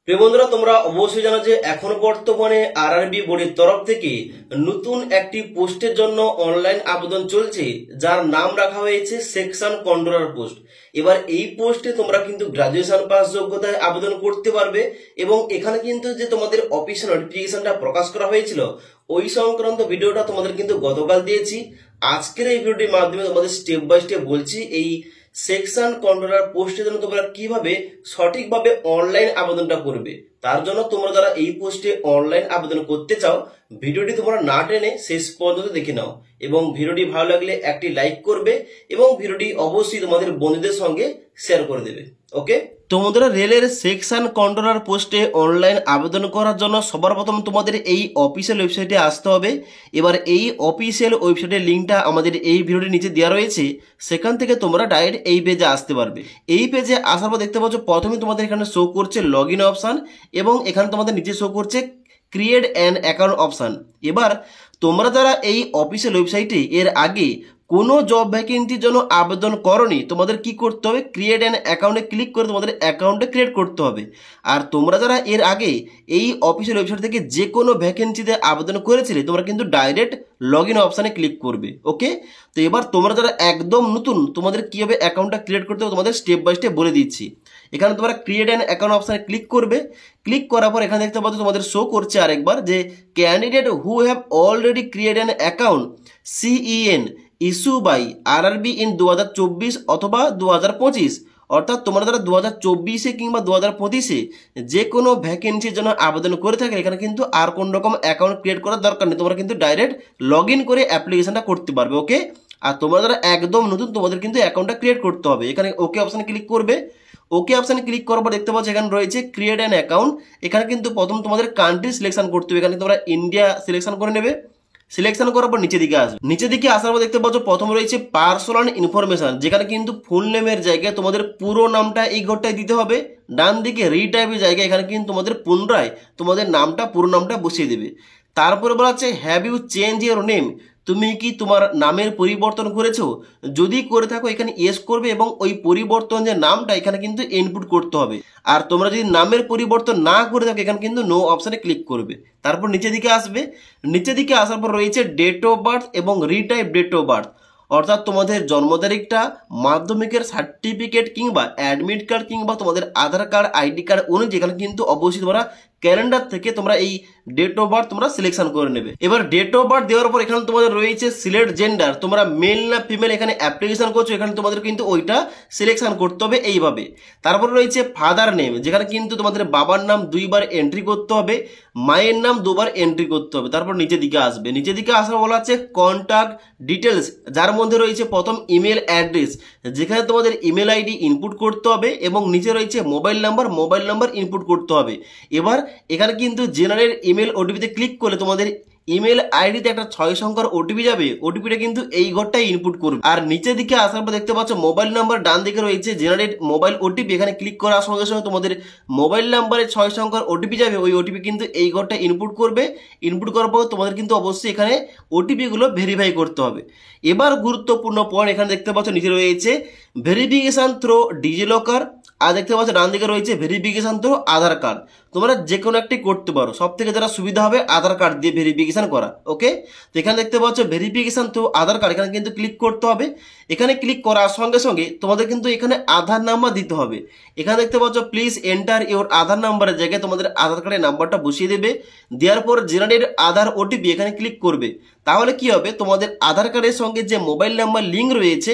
প্রিয় বন্ধুরা, তোমরা অবশ্যই জানো যে এখন বর্তমানে আরআরবি বোর্ডের তরফ থেকে নতুন একটি পোস্টের জন্য অনলাইন আবেদন চলছে, যার নাম রাখা হয়েছে সেকশন কন্ট্রোলার পোস্ট। এবার এই পোস্টে তোমরা কিন্তু গ্রাজুয়েশন পাস যোগ্যতায় আবেদন করতে পারবে এবং এখানে কিন্তু যে তোমাদের অফিসিয়াল নোটিফিকেশনটা প্রকাশ করা হয়েছিল ওই সংক্রান্ত ভিডিওটা তোমাদের কিন্তু গতকাল দিয়েছি। আজকের এই ভিডিওটির মাধ্যমে তোমাদের স্টেপ বাই স্টেপ বলছি এই সেকশন কন্ট্রোলার পোস্টের জন্য তোমরা কিভাবে সঠিকভাবে অনলাইন আবেদনটা করবে। তার জন্য তোমরা যারা এই পোস্টে অনলাইন আবেদন করতে চাও, ভিডিওটি তোমরা না টেনে শেষ পর্যন্ত দেখে নাও এবং ভিডিওটি ভালো লাগলে একটি লাইক করবে এবং ভিডিওটি অবশ্যই তোমাদের বন্ধুদের সঙ্গে শেয়ার করে দেবে। ওকে, তো বন্ধুরা, রেলের সেকশন কন্ট্রোলার পোস্টে অনলাইন আবেদন করার জন্য সবার প্রথম তোমাদের এই অফিসিয়াল ওয়েবসাইটে আসতে হবে। এবার এই অফিসিয়াল ওয়েবসাইটের লিঙ্কটা আমাদের এই ভিডিওটির নিচে দেওয়া রয়েছে, সেখান থেকে তোমরা ডাইরেক্ট এই পেজে আসতে পারবে। এই পেজে আসার পর দেখতে পাচ্ছ প্রথমে তোমাদের এখানে শো করছে লগ ইন অপশান এবং এখানে তোমাদের নিচে শো করছে ক্রিয়েট অ্যান অ্যাকাউন্ট অপশান। এবার তোমরা যারা এই অফিসিয়াল ওয়েবসাইটে এর আগে কোনো জব ভ্যাকেন্সির জন্য আবেদন করনি, তোমাদের কি করতে হবে, ক্রিয়েট অ্যান অ্যাকাউন্টে ক্লিক করে তোমাদের অ্যাকাউন্টে ক্রিয়েট করতে হবে। আর তোমরা যারা এর আগে এই অফিসিয়াল ওয়েবসাইট থেকে যে কোনো ভ্যাকেন্সিতে আবেদন করেছিলে, তোমরা কিন্তু ডাইরেক্ট লগ ইন অপশানে ক্লিক করবে। ওকে, তো এবার তোমরা যারা একদম নতুন, তোমাদের কীভাবে অ্যাকাউন্টটা ক্রিয়েট করতে হবে তোমাদের স্টেপ বাই স্টেপ বলে দিচ্ছি। এখানে তোমরা ক্রিয়েট অ্যান অ্যাকাউন্ট অপশানে ক্লিক করবে। ক্লিক করার পর এখানে দেখতে পাচ্ছ তোমাদের শো করছে আরেকবার যে candidate who have already create an account CEN issue by RRB in 2024 অথবা 2025। অর্থাৎ তোমরা যারা 2024-এ কিংবা 2025-এ যে কোনো ভ্যাকেন্সির জন্য আবেদন করে থাকে, এখানে কিন্তু আর কোন রকম অ্যাকাউন্ট ক্রিয়েট করার দরকার নেই, তোমরা কিন্তু ডাইরেক্ট লগ ইন করে অ্যাপ্লিকেশনটা করতে পারবে। ওকে, আর তোমরা যারা একদম নতুন, তোমাদের কিন্তু অ্যাকাউন্টটা ক্রিয়েট করতে হবে। এখানে ওকে অপশানে ক্লিক করবে। ওকে অপশানে ক্লিক করার পর দেখতে পাচ্ছ এখানে রয়েছে ক্রিয়েট অ্যান অ্যাকাউন্ট। এখানে কিন্তু প্রথম তোমাদের কান্ট্রি সিলেকশন করতে হবে। এখানে তোমরা ইন্ডিয়া সিলেকশন করে নেবে। সিলেকশন করার পর নিচে দিকে আসবে। নিচে দিকে আসার পর দেখতে পাচ্ছ প্রথম রয়েছে পার্সোনাল ইনফরমেশন, যেখানে কিন্তু ফুল নেমের জায়গায় তোমাদের পুরো নামটা এই ঘরটায় দিতে হবে। ডান দিকে রিটাইপের জায়গায় এখানে কিন্তু তোমাদের পুনরায় তোমাদের নামটা পুরো নামটা বসিয়ে দেবে। তারপরে বলা হচ্ছে have you change your name, তুমি কি তোমার নামের পরিবর্তন করেছো? যদি করে থাকো এখানে ইয়েস করবে এবং ওই পরিবর্তন যে নামটা এখানে কিন্তু ইনপুট করতে হবে। আর তোমরা যদি নামের পরিবর্তন না করে থাকো এখানে কিন্তু নো অপশানে ক্লিক করবে। তারপর নিচে দিকে আসবে। নিচে দিকে আসার পর রয়েছে ডেট অফ বার্থ এবং রিটাইপ ডেট অফ বার্থ, অর্থাৎ তোমাদের জন্ম তারিখটা, মাধ্যমিকের সার্টিফিকেট কিংবা অ্যাডমিট কার্ড কিংবা তোমাদের আধার কার্ড আইডি কার্ড অনুযায়ী এখানে কিন্তু অবশ্যই তোমরা ক্যালেন্ডার থেকে তোমরা এই ডেট অফ বার্থ তোমরা সিলেকশন করে নেবে। এবার ডেট অফ বার্থ দেওয়ার পর এখানে তোমাদের রয়েছে সিলেক্ট জেন্ডার, তোমরা মেল না ফিমেল এখানে অ্যাপ্লিকেশন করছো, এখানে তোমাদের কিন্তু ওইটা সিলেকশন করতে হবে এইভাবে। তারপর রয়েছে ফাদার নেম, যেখানে কিন্তু তোমাদের বাবার নাম 2বার এন্ট্রি করতে হবে, মায়ের নাম 2বার এন্ট্রি করতে হবে। তারপর নিচে দিকে আসবে। নিচে দিকে আসার বলা আছে কন্ট্যাক্ট ডিটেলস, যার মধ্যে রয়েছে প্রথম ইমেল অ্যাড্রেস, যেখানে তোমাদের ইমেল আইডি ইনপুট করতে হবে এবং নিচে রয়েছে মোবাইল নাম্বার ইনপুট করতে হবে। এবার এখানে কিন্তু জেনারেল ইমেল ওটিপিতে ক্লিক করলে তোমাদের ইমেল আইডিতে একটা 6 সংখ্যার ওটিপি যাবে, ওটিপিটা কিন্তু এই ঘরটাই ইনপুট করবে। আর নিচের দিকে আসার পর দেখতে পাচ্ছ মোবাইল নাম্বার, ডান দিকে রয়েছে জেনারেট মোবাইল ওটিপি, এখানে ক্লিক করার সঙ্গে সঙ্গে তোমাদের মোবাইল নাম্বারে 6 সংখ্যার ওটিপি যাবে, ওই ওটিপি কিন্তু এই ঘরটা ইনপুট করবে। ইনপুট করার পর তোমাদের কিন্তু অবশ্যই এখানে ওটিপিগুলো ভেরিফাই করতে হবে। এবার গুরুত্বপূর্ণ পয়েন্ট এখানে দেখতে পাচ্ছ নিচে রয়েছে ভেরিফিকেশন থ্রো ডিজিলকার, আর দেখতে পাচ্ছ ডান দিকে রয়েছে ভেরিফিকেশন থ্রো আধার কার্ড। তোমরা যে কোনো একটি করতে পারো, সব থেকে যারা সুবিধা হবে আধার কার্ড দিয়ে ভেরিফিকেশন করা। ওকে, তো এখানে দেখতে পাচ্ছ ভেরিফিকেশন থ্রু আধার কার্ড, এখানে কিন্তু ক্লিক করতে হবে। এখানে ক্লিক করার সঙ্গে সঙ্গে তোমাদের কিন্তু এখানে আধার নাম্বার দিতে হবে। এখানে দেখতে পাচ্ছ প্লিজ এন্টার ইওর আধার নাম্বারের জায়গায় তোমাদের আধার কার্ডের নাম্বারটা বসিয়ে দেবে। দেওয়ার পর জেনারেট আধার ওটিপি এখানে ক্লিক করবে। তাহলে কি হবে, তোমাদের আধার কার্ডের সঙ্গে যে মোবাইল নাম্বার লিঙ্ক রয়েছে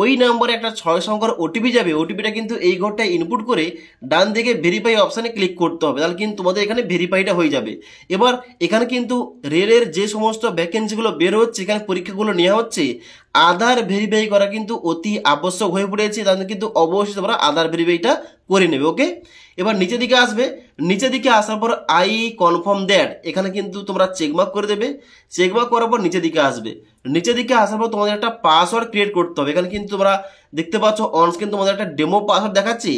ওই নাম্বারে একটা 6 সংখ্যার ওটিপি যাবে, ওটিপিটা কিন্তু এই ঘরটায় ইনপুট করে ডান দিকে ভেরিফাই অপশানে ক্লিক করতে হবে, তাহলে কিন্তু তোমাদের এখানে ভেরিফাইটা হয়ে যাবে। এবার এখানে কিন্তু রেলের যে সমস্ত ভ্যাকেন্সিগুলো বের হচ্ছে, এখানে পরীক্ষাগুলো নেওয়া হচ্ছে, আধার ভেরিফাই করা কিন্তু অতি আবশ্যক হয়ে পড়েছে, তাহলে কিন্তু অবশ্যই তোমরা আধার ভেরিফাইটা করে নেবে। ওকে, এবার নিচে দিকে আসবে। নিচে দিকে আসার পর আই কনফার্ম দ্যাট, এখানে কিন্তু তোমরা চেকমার্ক করে দেবে। চেকমার্ক করার পর নিচে দিকে আসবে। নিচে দিকে আসার পর তোমাদের একটা পাসওয়ার্ড ক্রিয়েট করতে হবে। এখানে কিন্তু তোমরা দেখতে পাচ্ছ অনস্ক্রিন তোমাদের একটা ডেমো পাসওয়ার্ড দেখাচ্ছি,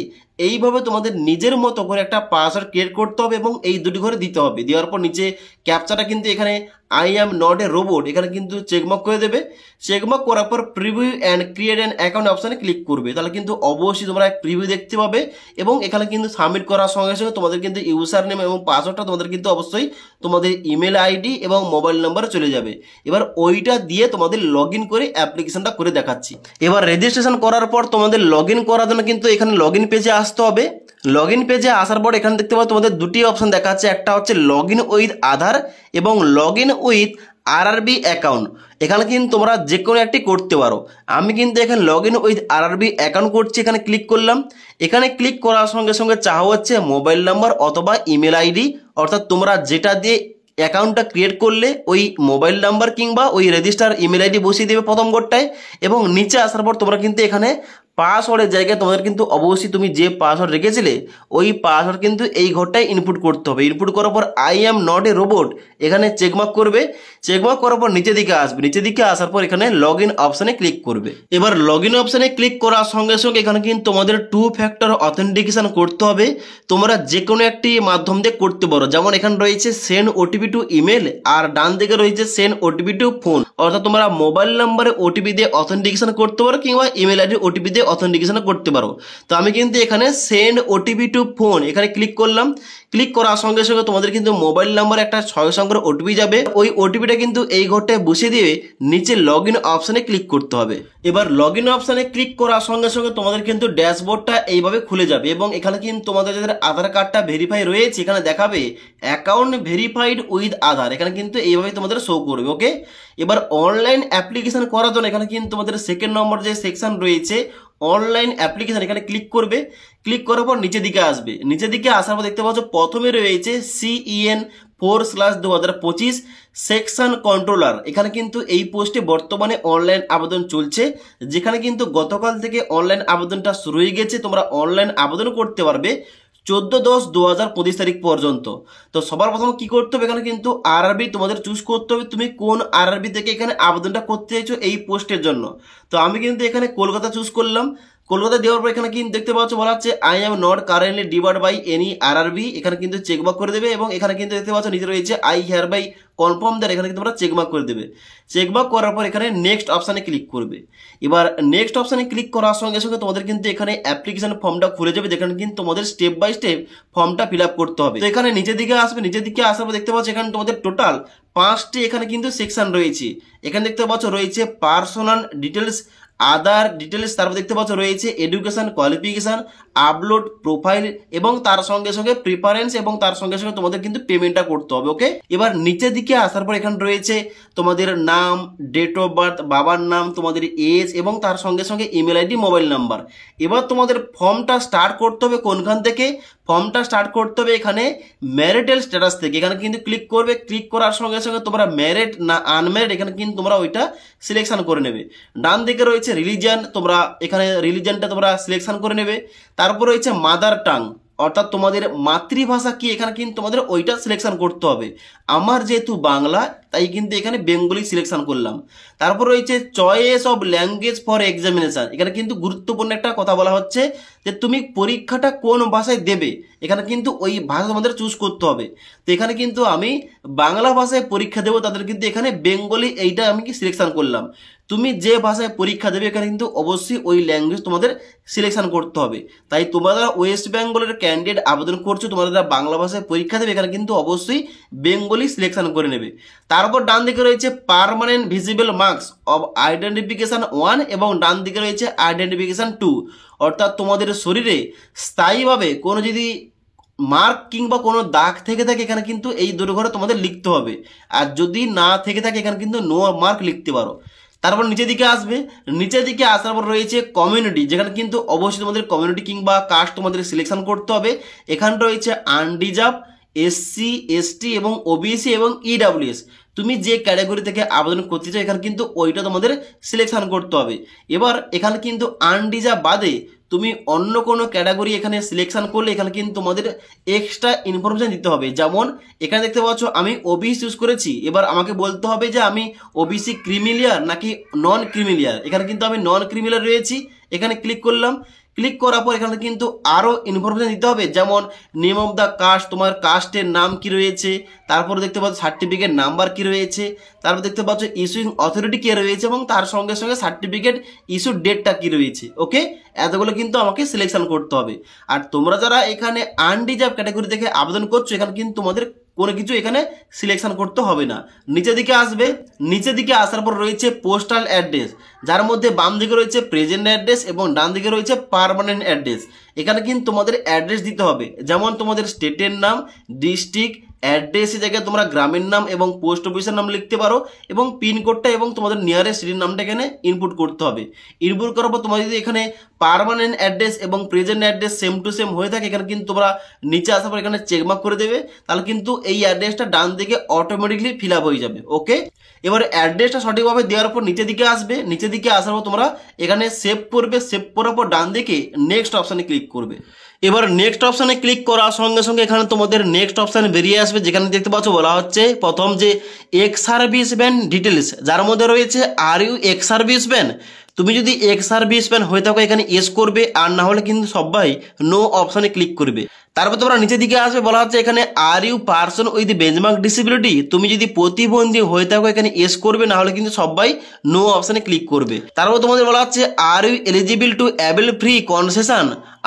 এইভাবে তোমাদের নিজের মতো করে একটা পাসওয়ার্ড ক্রিয়েট করতে হবে এবং এই দুটি ঘরে দিতে হবে। দেওয়ার পর নিচে ক্যাপচাটা কিন্তু এখানে I am not a robot এখানে কিন্তু চেকমার্ক করে দেবে। চেকমার্ক করার পর preview and create an account অপশানে ক্লিক করবে, তাহলে কিন্তু অবশ্যই তোমরা প্রিভিউ দেখতে পাবে এবং এখানে কিন্তু সাবমিট করার সঙ্গে সঙ্গে তোমাদের কিন্তু ইউজার নেম এবং পাসওয়ার্ডটা তোমাদের কিন্তু অবশ্যই তোমাদের ইমেল আইডি এবং মোবাইল নাম্বারে চলে যাবে। এবার ওইটা দিয়ে তোমাদের লগ ইন করে অ্যাপ্লিকেশনটা করে দেখাচ্ছি। এবার রেজিস্ট্রেশন করার পর তোমাদের লগ ইন করার জন্য কিন্তু এখানে লগ ইন পেজে আসতে হবে। লগ ইন পেজে আসার পর এখানে দেখতে পাবো তোমাদের দুটি অপশন দেখাচ্ছে, একটা হচ্ছে লগ ইন উইথ আধার এবং log in with RRB account. এখানে কিন্তু তোমরা যে কোনো একটি করতে পারো। আমি কিন্তু এখানে log in with RRB account করছি, এখানে ক্লিক করলাম। এখানে ক্লিক করার সঙ্গে সঙ্গে চাওয়া হচ্ছে মোবাইল নাম্বার অথবা ইমেল আইডি, অর্থাৎ তোমরা যেটা দিয়ে অ্যাকাউন্টটা ক্রিয়েট করলে ওই মোবাইল নাম্বার কিংবা ওই রেজিস্টার ইমেল আইডি বসিয়ে দেবে প্রথম ঘরটায়। এবং নিচে আসার পর তোমরা কিন্তু এখানে পাসওয়ার্ডের জায়গায় তোমাদের কিন্তু অবশ্যই তুমি যে পাসওয়ার্ড রেখেছিলে ওই পাসওয়ার্ড কিন্তু এই ঘরটায় ইনপুট করতে হবে। ইনপুট করার পর I am not a robot এখানে চেকমার্ক করবে। চেকমার্ক করার পর নিচের দিকে আসবে, নিচের দিকে আসার পর এখানে লগ ইন অপশানে ক্লিক করবে। এবার লগ ইন অপশানে ক্লিক করার সঙ্গে সঙ্গে এখানে কিন্তু তোমাদের 2 ফ্যাক্টর অথেন্টিকেশন করতে হবে। তোমরা যে কোনো একটি মাধ্যম দিয়ে করতে পারো, যেমন এখানে রয়েছে সেন্ড ওটিপি টু ইমেল আর ডান দিকে রয়েছে সেন্ড ওটিপি টু ফোন, অর্থাৎ তোমরা মোবাইল নাম্বারে ওটিপি দিয়ে অথেন্টিকেশন করতে পারো কিংবা ইমেল আইডি ওটিপি দিয়ে অথেন্টিকেশন করতে পারো। তো আমি কিন্তু এখানে সেন্ড ওটিপি টু ফোন এখানে ক্লিক করলাম। ক্লিক করার সঙ্গে সঙ্গে তোমাদের কিন্তু মোবাইল নাম্বার একটা 6 সংখ্যার ওটিপি যাবে, ওই ওটিপিটা কিন্তু এই ঘরটায় বসিয়ে দিয়ে নিচে লগ ইন অপশানে ক্লিক করতে হবে। এবার লগ ইন অপশানে ক্লিক করার সঙ্গে সঙ্গে তোমাদের কিন্তু ড্যাশবোর্ডটা এইভাবে খুলে যাবে এবং এখানে কিন্তু তোমাদের যাদের আধার কার্ডটা ভেরিফাই রয়েছে এখানে দেখাবে অ্যাকাউন্ট ভেরিফাইড উইথ আধার, এখানে কিন্তু এইভাবে তোমাদের শো করবে। ওকে, এবার অনলাইন অ্যাপ্লিকেশন করার জন্য এখানে কিন্তু তোমাদের সেকেন্ড নম্বর যে সেকশন রয়েছে অনলাইন অ্যাপ্লিকেশন এখানে ক্লিক করবে। ক্লিক করার পর নিচের দিকে আসবে, নিচের দিকে আসার পর দেখতে পাচ্ছ প্রথমে রয়েছে CEN 4/2025 সেকশন কন্ট্রোলার। এখানে কিন্তু এই পোস্টে বর্তমানে অনলাইন আবেদন চলছে, যেখানে কিন্তু গতকাল থেকে অনলাইন আবেদনটা শুরু হয়ে গেছে। তোমরা অনলাইন আবেদন করতে পারবে 14/10/2025 তারিখ পর্যন্ত। তো সবার প্রথম কি করতে হবে, এখানে কিন্তু আরআরবি তোমাদের চুজ করতে হবে, তুমি কোন আরআরবি থেকে এখানে আবেদনটা করতে চাইছো এই পোস্টের জন্য। তো আমি কিন্তু এখানে কলকাতা চুজ করলাম। কলকাতা দেওয়ার পর এখানে কিন্তু দেখতে পাচ্ছ বলা হচ্ছে I am not currently debarred by any RRB, এখানে কিন্তু চেকমার্ক করে দেবে। এবং এখানে কিন্তু দেখতে পাচ্ছ নিচে রয়েছে I hereby confirm that, এখানে কিন্তু তোমরা চেকমার্ক করে দেবে। চেকমার্ক করার পর এখানে নেক্সট অপশানে ক্লিক করবে। এবার নেক্সট অপশানে ক্লিক করার সঙ্গে সঙ্গে তোমাদের কিন্তু এখানে অ্যাপ্লিকেশন ফর্মটা খুলে যাবে, যেখানে কিন্তু তোমাদের স্টেপ বাই স্টেপ ফর্মটা ফিল আপ করতে হবে। তো এখানে নিচের দিকে আসবে, নিচের দিকে আসার পর দেখতে পাচ্ছ এখানে তোমাদের টোটাল 5টি এখানে কিন্তু সেকশন রয়েছে। এখানে দেখতে পাচ্ছ রয়েছে পার্সোনাল ডিটেলস, আদার ডিটেলস, তারপর দেখতে পাচ্ছ রয়েছে এডুকেশন কোয়ালিফিকেশন, আপলোড প্রোফাইল এবং তার সঙ্গে সঙ্গে প্রিফারেন্স এবং তার সঙ্গে সঙ্গে তোমাদের কিন্তু পেমেন্টটা করতে হবে। ওকে, এবার নিচের দিকে আসার পর এখানে রয়েছে তোমাদের নাম, ডেট অফ বার্থ, বাবার নাম, তোমাদের এজ এবং তার সঙ্গে সঙ্গে ইমেল আইডি, মোবাইল নাম্বার। এবার তোমাদের ফর্মটা স্টার্ট করতে হবে কোনখান থেকে, ফর্মটা স্টার্ট করতে হবে এখানে ম্যারিটাল স্ট্যাটাস থেকে। এখানে কিন্তু ক্লিক করবে, ক্লিক করার সঙ্গে সঙ্গে তোমরা ম্যারিড না আনম্যারিড এখানে কিন্তু তোমরা ওইটা সিলেকশন করে নেবে। ডান দিকে রয়েছে রিলিজিয়ান, তোমরা এখানে রিলিজিয়ানটা তোমরা সিলেকশন করে নেবে। তারপর রয়েছে মাদার টাং, অর্থাৎ তোমাদের মাতৃভাষা কি এখানে কিন্তু তোমাদের ওইটা সিলেকশন করতে হবে। আমার যেহেতু বাংলা তাই কিন্তু এখানে বেঙ্গলি সিলেকশন করলাম। তারপর রয়েছে choice of language for examination, এখানে কিন্তু গুরুত্বপূর্ণ একটা কথা বলা হচ্ছে যে তুমি পরীক্ষাটা কোন ভাষায় দেবে, এখানে কিন্তু ওই ভাষা তোমাদের চুজ করতে হবে। তো এখানে কিন্তু আমি বাংলা ভাষায় পরীক্ষা দেবো, তাদের কিন্তু এখানে বেঙ্গলি এইটা আমি কি সিলেকশন করলাম। তুমি যে ভাষায় পরীক্ষা দেবে এখানে কিন্তু অবশ্যই ওই ল্যাঙ্গুয়েজ তোমাদের সিলেকশন করতে হবে। তাই তোমরা ওয়েস্ট বেঙ্গলের ক্যান্ডিডেট আবেদন করছো, তোমরা যারা বাংলা ভাষায় পরীক্ষা দেবে এখানে কিন্তু অবশ্যই বেঙ্গলি সিলেকশন করে নেবে। তারপর ডান দিকে রয়েছে permanent visible marks of identification 1 এবং ডান দিকে রয়েছে আইডেন্টিফিকেশন 2, অর্থাৎ তোমাদের শরীরে স্থায়ীভাবে কোনো যদি মার্ক কিংবা কোনো দাগ থেকে থাকে এখানে কিন্তু এই দুটো ঘরে তোমাদের লিখতে হবে, আর যদি না থেকে থাকে এখানে কিন্তু নো মার্ক লিখতে পারো। তারপর নিচের দিকে আসবে, নিচের দিকে আসার পর রয়েছে কমিউনিটি, যেখানে কিন্তু অবশ্যই তোমাদের কমিউনিটি কিংবা কাস্ট তোমাদের সিলেকশন করতে হবে। এখানে রয়েছে আনরিজার্ভ, SC ST এবং OBC এবং EWS, তুমি যে ক্যাটাগরি থেকে আবেদন করতে চাও এখানে কিন্তু ওইটা তোমাদের সিলেকশন করতে হবে। এবার এখানে কিন্তু আনরিজার্ভ বাদে তুমি অন্য কোনো ক্যাটাগরি এখানে সিলেকশন করলে এখানে কিন্তু তোমাদের এক্সট্রা ইনফরমেশন দিতে হবে। যেমন এখানে দেখতে পাচ্ছ আমি OBC চুজ করেছি, এবার আমাকে বলতে হবে যে আমি OBC ক্রিমিলিয়ার নাকি নন ক্রিমিলিয়ার। এখানে কিন্তু আমি নন ক্রিমিলিয়ার রয়েছি, এখানে ক্লিক করলাম। ক্লিক করার পর এখানে কিন্তু আরও ইনফরমেশন দিতে হবে, যেমন নেম অফ দ্য কাস্ট, তোমার কাস্টের নাম কি রয়েছে, তারপরে দেখতে পাচ্ছ সার্টিফিকেট নাম্বার কি রয়েছে, তারপর দেখতে পাচ্ছ ইস্যুইং অথরিটি কে রয়েছে এবং তার সঙ্গে সঙ্গে সার্টিফিকেট ইস্যু ডেটটা কি রয়েছে। ওকে, এতগুলো কিন্তু আমাকে সিলেকশন করতে হবে। আর তোমরা যারা এখানে আনরিজার্ভ ক্যাটাগরি থেকে আবেদন করছো, এখানে কিন্তু তোমাদের কোনো কিছু এখানে সিলেকশন করতে হবে না। নিচের দিকে আসবে, নিচের দিকে আসার পর রয়েছে পোস্টাল অ্যাড্রেস, যার মধ্যে বাম দিকে রয়েছে প্রেজেন্ট অ্যাড্রেস এবং ডান দিকে রয়েছে পার্মানেন্ট অ্যাড্রেস। এখানে কিন্তু তোমাদের অ্যাড্রেস দিতে হবে, যেমন তোমাদের স্টেটের নাম, ডিস্ট্রিক্ট, অ্যাড্রেসের জায়গায় তোমরা গ্রামের নাম এবং পোস্ট অফিসের নাম লিখতে পারো এবং পিনকোডটা এবং তোমাদের নিয়ারেস্ট সিটির নামটা এখানে ইনপুট করতে হবে। ইনপুট করার পর তোমার যদি এখানে পার্মানেন্ট অ্যাড্রেস এবং present address same to same হয়ে থাকে, এখানে কিন্তু তোমরা নিচে আসার পর এখানে চেকমার্ক করে দেবে, তাহলে কিন্তু এই অ্যাড্রেসটা ডান দিকে অটোমেটিকলি ফিল আপ হয়ে যাবে। ওকে, এবার অ্যাড্রেসটা সঠিকভাবে দেওয়ার পর নিচের দিকে আসবে, নিচের দিকে আসার পর তোমরা এখানে সেভ করবে, সেভ করার পর ডান দিকে নেক্সট অপশানে ক্লিক করবে। এবার নেক্সট অপশানে ক্লিক করার সঙ্গে সঙ্গে এখানে তোমাদের নেক্সট অপশান বেরিয়ে আসবে, যেখানে দেখতে পাচ্ছ বলা হচ্ছে প্রথম যে এক্স সার্ভিসম্যান ডিটেলস, যার মধ্যে রয়েছে আর ইউ এক্স সার্ভিসম্যান। তুমি যদি এক্স সার্ভিসম্যান হয়ে থাকো এখানে এস করবে, আর না হলে কিন্তু সবাই নো অপশানে ক্লিক করবে। তারপর তোমরা নিচের দিকে আসবে, বলা হচ্ছে এখানে are you person with benchmark disability, তুমি যদি প্রতিবন্ধী হয়ে থাকো এখানে এস করবে, না হলে কিন্তু সবাই নো অপশানে ক্লিক করবে। তারপর তোমাদের বলা হচ্ছে are you eligible to avail free concession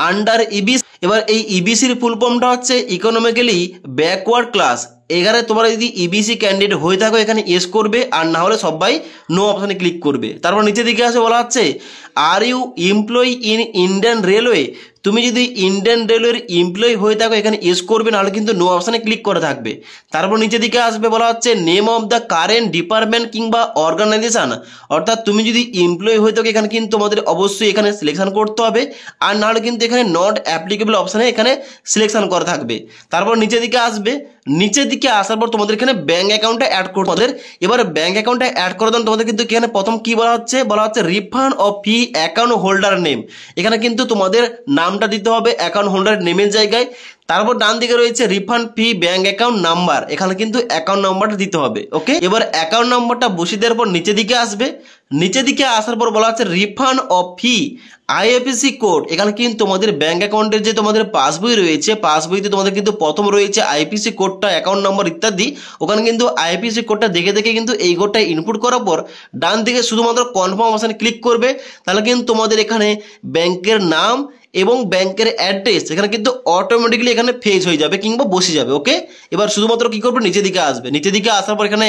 under EBC. এবার এই ইবিসির ফুল ফর্মটা হচ্ছে ইকোনমিক্যালি ব্যাকওয়ার্ড ক্লাস। এখানে তোমরা যদি ইবিসি ক্যান্ডিডেট হয়ে থাকো এখানে এস করবে, আর না হলে সবাই নো অপশানে ক্লিক করবে। তারপর নিচের দিকে আসে বলা হচ্ছে are you employee in Indian railway, তুমি যদি ইন্ডিয়ান রেলওয়ের এমপ্লয়ি হয়ে থাকো এখানে এস করবে, নাহলে কিন্তু নো অপশানে ক্লিক করে থাকবে। তারপর নিচের দিকে আসবে, বলা হচ্ছে name of the current department কিংবা অর্গানাইজেশন, অর্থাৎ তুমি যদি এমপ্লয়ি হয়ে থাকো এখানে কিন্তু তোমাদের অবশ্যই এখানে সিলেকশন করতে হবে, আর নাহলে কিন্তু এখানে নট অ্যাপ্লিকেবল অপশানে এখানে সিলেকশন করা থাকবে। তারপর নিচের দিকে আসবে, নিচের দিকে আসার পর তোমাদের এখানে ব্যাঙ্ক অ্যাকাউন্টটা অ্যাড করতে হবে। এবার ব্যাঙ্ক অ্যাকাউন্টটা অ্যাড করার জন্য তোমাদের কিন্তু এখানে প্রথম কি বলা হচ্ছে refund of fee account holder name. এখানে কিন্তু তোমাদের নামটা দিতে হবে অ্যাকাউন্ট হোল্ডার নেমের জায়গায়। তারপর ডান দিকে রয়েছে রিফান্ড ফি ব্যাঙ্ক অ্যাকাউন্ট নাম্বার, এখানে কিন্তু অ্যাকাউন্ট নাম্বারটা দিতে হবে। ওকে, এবার অ্যাকাউন্ট নাম্বারটা বসিয়ে দেওয়ার পর নিচের দিকে আসবে, নিচের দিকে আসার পর বলা হচ্ছে refund of fee IFSC code. এখানে কিন্তু তোমাদের ব্যাঙ্ক অ্যাকাউন্টের যে তোমাদের পাসবই রয়েছে, পাসবইতে তোমাদের কিন্তু প্রথম রয়েছে আইপিসি কোডটা, অ্যাকাউন্ট নম্বর ইত্যাদি। ওখানে কিন্তু আইপিসি কোডটা দেখে দেখে কিন্তু এই কোডটা ইনপুট করার পর ডান দিকে শুধুমাত্র কনফার্ম অপশানে ক্লিক করবে, তাহলে কিন্তু তোমাদের এখানে ব্যাংকের নাম এবং ব্যাংকের অ্যাড্রেস এখানে কিন্তু অটোমেটিক্যালি এখানে ফেজ হয়ে যাবে কিংবা বসে যাবে। ওকে, এবার শুধুমাত্র কি করবে, নিচের দিকে আসবে, নিচের দিকে আসার পর এখানে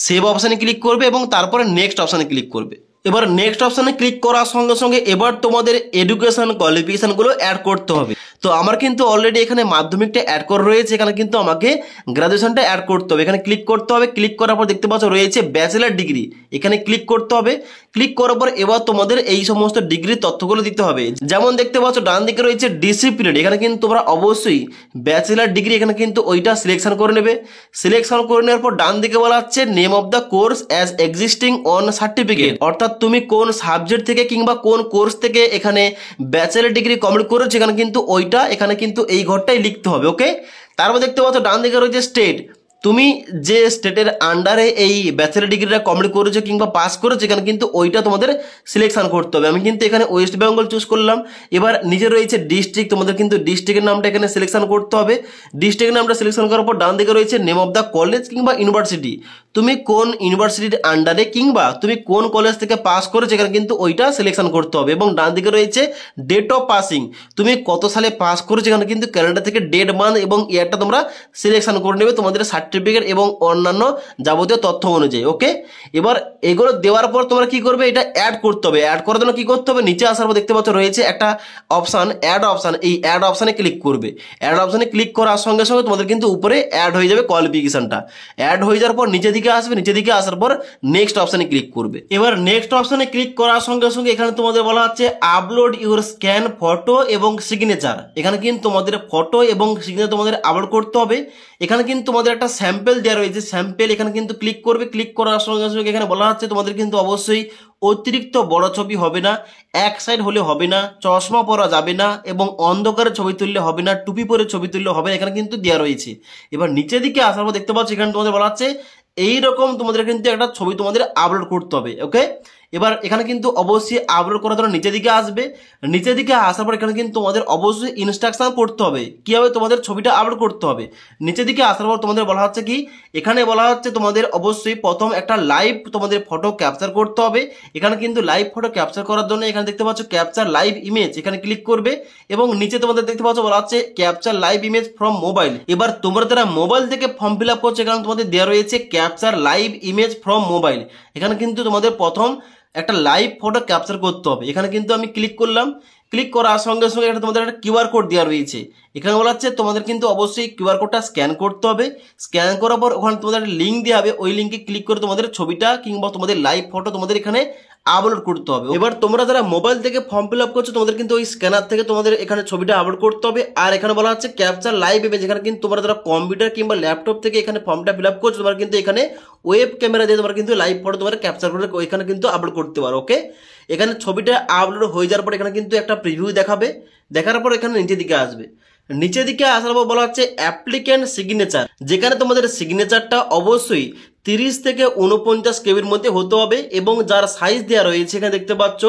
সেভ অপশানে ক্লিক করবে এবং তারপরে নেক্সট অপশানে ক্লিক করবে। এবার নেক্সট অপশানে ক্লিক করার সঙ্গে সঙ্গে এবার তোমাদের এডুকেশন কোয়ালিফিকেশনগুলো অ্যাড করতে হবে। তো আমার কিন্তু অলরেডি এখানে মাধ্যমিকটা অ্যাড করা রয়েছে, এখানে কিন্তু আমাকে গ্রাজুয়েশনটা অ্যাড করতে হবে। এখানে ক্লিক করতে হবে, ক্লিক করার পর দেখতে পাচ্ছ রয়েছে ব্যাচেলার ডিগ্রি, এখানে ক্লিক করতে হবে। ক্লিক করার পর এবার তোমাদের এই সমস্ত ডিগ্রির তথ্যগুলো দিতে হবে, যেমন দেখতে পাচ্ছ ডান দিকে রয়েছে ডিসিপ্লিন, এখানে কিন্তু তোমরা অবশ্যই ব্যাচেলার ডিগ্রি এখানে কিন্তু ওইটা সিলেকশন করে নেবে। সিলেকশন করে নেওয়ার পর ডান দিকে বলা হচ্ছে name of the course as existing on certificate, অর্থাৎ তুমি কোন সাবজেক্ট থেকে কিংবা কোন কোর্স থেকে এখানে ব্যাচেলার ডিগ্রি কমপ্লিট করেছো, এখানে কিন্তু ওইটা এখানে কিন্তু এই ঘরটাই লিখতে হবে। ওকে, তারপর দেখতে পাচ্ছ ডান দিকে রয়েছে স্টেট, তুমি যে স্টেটের আন্ডারে এই ব্যাচেলার ডিগ্রিটা কমপ্লিট করেছো কিংবা পাস করেছো এখানে কিন্তু ওইটা তোমাদের সিলেকশন করতে হবে। আমি কিন্তু এখানে ওয়েস্ট বেঙ্গল চুজ করলাম। এবার নিচে রয়েছে ডিস্ট্রিক্ট, তোমাদের কিন্তু ডিস্ট্রিক্টের নামটা এখানে সিলেকশন করতে হবে। ডিস্ট্রিক্টের নামটা সিলেকশন করার পর ডান দিকে রয়েছে নেম অফ দ্য কলেজ কিংবা ইউনিভার্সিটি, তুমি কোন ইউনিভার্সিটির আন্ডারে কিংবা তুমি কোন কলেজ থেকে পাস করেছো এখানে কিন্তু ওইটা সিলেকশন করতে হবে। এবং ডান দিকে রয়েছে ডেট অফ পাসিং, তুমি কত সালে পাস করেছো এখানে কিন্তু ক্যালেন্ডার থেকে ডেট, মান্থ এবং ইয়ারটা তোমরা সিলেকশন করে নেবে তোমাদের সার্টিফিকেট এবং অন্যান্য যাবতীয় তথ্য অনুযায়ী। ওকে, এবার এগুলো দেওয়ার পর তোমরা কি করবে, এটা অ্যাড করতে হবে। অ্যাড করার জন্য কি করতে হবে, নিচে আসার পর দেখতে পাচ্ছ রয়েছে একটা অপশান অ্যাড অপশান, এই অ্যাড অপশানে ক্লিক করবে। অ্যাড অপশানে ক্লিক করার সঙ্গে সঙ্গে তোমাদের কিন্তু উপরে অ্যাড হয়ে যাবে কোয়ালিফিকেশনটা। অ্যাড হয়ে যাওয়ার পর নিচের দিকে আসবে, নিচের দিকে আসার পর নেক্সট অপশানে ক্লিক করবে। এবার নেক্সট অপশানে ক্লিক করার সঙ্গে সঙ্গে এখানে তোমাদের বলা হচ্ছে আপলোড ইউর স্ক্যান ফটো এবং সিগনেচার, এখানে কিন্তু তোমাদের ফটো এবং সিগনেচার তোমাদের আপলোড করতে হবে। এখানে কিন্তু তোমাদের একটা স্যাম্পল দেওয়া রয়েছে, স্যাম্পল এখানে কিন্তু ক্লিক করবে। ক্লিক করার সঙ্গে সঙ্গে এখানে বলা হচ্ছে তোমাদের কিন্তু অবশ্যই অতিরিক্ত বড় ছবি হবে না, এক সাইড হলে হবে না, চশমা পরা যাবে না এবং অন্ধকারে ছবি তুললে হবে না, টুপি পরে ছবি তুললে হবে না, এখানে কিন্তু দেওয়া রয়েছে। এবার নিচের দিকে আসার পর দেখতে পাচ্ছ এখানে তোমাদের বলা হচ্ছে এইরকম তোমাদের কিন্তু একটা ছবি তোমাদের আপলোড করতে হবে। ওকে, এবার এখানে কিন্তু অবশ্যই আপলোড করার জন্য নিচের দিকে আসবে, নিচের দিকে আসার পর এখানে কিন্তু তোমাদের অবশ্যই ইনস্ট্রাকশন পড়তে হবে কীভাবে তোমাদের ছবিটা আপলোড করতে হবে। নিচের দিকে আসার পর তোমাদের বলা হচ্ছে কি, এখানে বলা হচ্ছে তোমাদের অবশ্যই প্রথম একটা লাইভ তোমাদের ফটো ক্যাপচার করতে হবে। এখানে কিন্তু লাইভ ফটো ক্যাপচার করার জন্য এখানে দেখতে পাচ্ছ ক্যাপচার লাইভ ইমেজ, এখানে ক্লিক করবে এবং নিচে তোমাদের দেখতে পাচ্ছ বলা হচ্ছে capture live image from mobile. এবার তোমরা যারা মোবাইল থেকে ফর্ম ফিল আপ করছো এখানে তোমাদের দেওয়া রয়েছে capture live image from mobile. এখানে কিন্তু তোমাদের প্রথম একটা লাইভ ফটো ক্যাপচার করতে হবে। এখানে কিন্তু আমি ক্লিক করলাম, ক্লিক করার সঙ্গে সঙ্গে এটা তোমাদের একটা কিউআর কোড দেওয়া রয়েছে। এখানে বলা হচ্ছে তোমাদের কিন্তু অবশ্যই কিউআর কোডটা স্ক্যান করতে হবে। স্ক্যান করার পর ওখানে তোমাদের লিঙ্ক দেওয়া হবে, ওই লিঙ্কে ক্লিক করে তোমাদের ছবিটা কিংবা তোমাদের লাইভ ফটো তোমাদের এখানে আপলোড করতে হবে। এবার তোমরা যারা মোবাইল থেকে ফর্ম ফিল আপ করছো তোমাদের কিন্তু ওই স্ক্যানার থেকে তোমাদের এখানে ছবিটা আপলোড করতে হবে। আর এখানে বলা হচ্ছে ক্যাপচার লাইভ ইমেজ, এখানে কিন্তু তোমরা যারা কম্পিউটার কিংবা ল্যাপটপ থেকে এখানে ফর্মটা ফিল আপ করছো তোমরা কিন্তু এখানে ওয়েব ক্যামেরা দিয়ে তোমরা কিন্তু লাইভ ফটো তোমরা ক্যাপচার করে এখানে কিন্তু আপলোড করতে পারো। ওকে, এখানে ছবিটা আপলোড হয়ে যাওয়ার পর এখানে কিন্তু একটা প্রিভিউ দেখাবে, দেখার পর এখানে নিচের দিকে আসবে, নিচের দিকে আসার পর বলা হচ্ছে অ্যাপ্লিক্যান্ট সিগনেচার, যেখানে তোমাদের সিগনেচারটা অবশ্যই 30 থেকে 49 কেবির মধ্যে হতে হবে এবং যার সাইজ দেওয়া রয়েছে এখানে দেখতে পাচ্ছ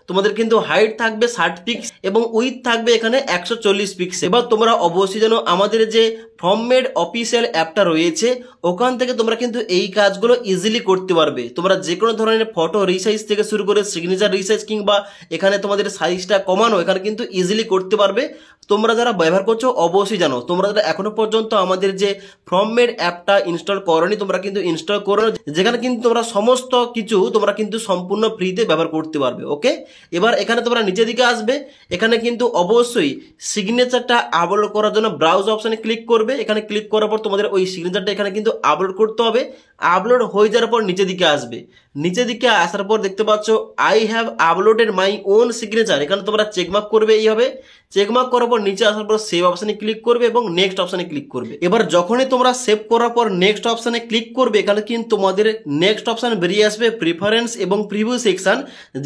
তোমাদের কিন্তু হাইট থাকবে 60 পিক্স এবং উইথ থাকবে এখানে 140 পিক্স। এবার তোমরা অবশ্যই যেন আমাদের যে ফর্মমেড অফিসিয়াল অ্যাপটা রয়েছে ওখান থেকে তোমরা কিন্তু এই কাজগুলো ইজিলি করতে পারবে। তোমরা যে কোনো ধরনের ফটো রিসাইজ থেকে শুরু করে সিগনেচার রিসাইজ কিংবা এখানে তোমাদের সাইজটা কমানো এখানে কিন্তু ইজিলি করতে পারবে। তোমরা যারা ব্যবহার করছো অবশ্যই জানো, তোমরা যারা এখনো পর্যন্ত আমাদের যে ফর্মমেড অ্যাপটা ইনস্টল করোনি তোমরা কিন্তু ইনস্টল করো, যেখানে কিন্তু তোমরা সমস্ত কিছু তোমরা কিন্তু সম্পূর্ণ ফ্রিতে ব্যবহার করতে পারবে। ওকে, এবার এখানে তোমরা নিচের দিকে আসবে, এখানে কিন্তু অবশ্যই সিগনেচারটা আপলোড করার জন্য ব্রাউজ অপশনে ক্লিক করবে। এখানে ক্লিক করার পর তোমাদের ওই সিগনেচারটা এখানে কিন্তু আপলোড করতে হবে। আপলোড হয়ে যাওয়ার পর নিচের দিকে আসবে, নিচের দিকে আসার পর দেখতে পাচ্ছ I have uploaded my own signature, এখানে তোমরা চেকমার্ক করবে এইভাবে। চেকমার্ক করার পর নিচে আসার পর সেভ অপশনে ক্লিক করবে এবং নেক্সট অপশনে ক্লিক করবে। এবার যখনই তোমরা সেভ করার পর নেক্সট অপশনে ক্লিক করবে এখানে কিন্তু তোমাদের নেক্সট অপশন বেরিয়ে আসবে প্রিফারেন্স এবং প্রিভিউ সেকশন,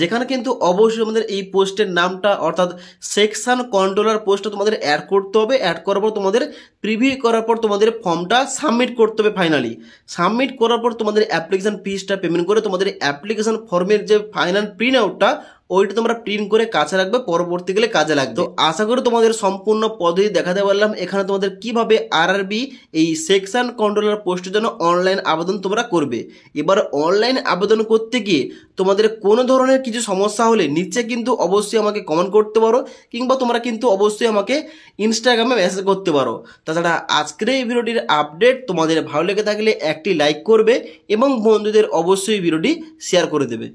যেখানে কিন্তু অবশ্যই তোমাদের এই পোস্টের নামটা অর্থাৎ সেকশন কন্ট্রোলার পোস্টটা তোমাদের অ্যাড করতে হবে। অ্যাড করার পর তোমাদের প্রিভিউ করার পর তোমাদের ফর্মটা সাবমিট করতে হবে। ফাইনালি সাবমিট করার পর তোমাদের অ্যাপ্লিকেশন ফিসটা পেমেন্ট করে তোমাদের অ্যাপ্লিকেশন ফর্মের যে ফাইনাল প্রিন্ট আউটটা ওইটা তোমরা প্রিন্ট করে কাছে রাখবে, পরবর্তীকালে কাজে লাগবে। তো আশা করি তোমাদের সম্পূর্ণ পদ্ধতি দেখাতে পারলাম এখানে তোমাদের কিভাবে আরআরবি এই সেকশন কন্ট্রোলার পোস্টের জন্য অনলাইন আবেদন তোমরা করবে। এবার অনলাইন আবেদন করতে গিয়ে তোমাদের কোনো ধরনের কিছু সমস্যা হলে নিচে কিন্তু অবশ্যই আমাকে কমেন্ট করতে পারো কিংবা তোমরা কিন্তু অবশ্যই আমাকে ইনস্টাগ্রামে মেসেজ করতে পারো। তাছাড়া আজকের এই ভিডিওটির আপডেট তোমাদের ভালো লেগে থাকলে একটি লাইক করবে এবং বন্ধুদের অবশ্যই ভিডিওটি শেয়ার করে দেবে।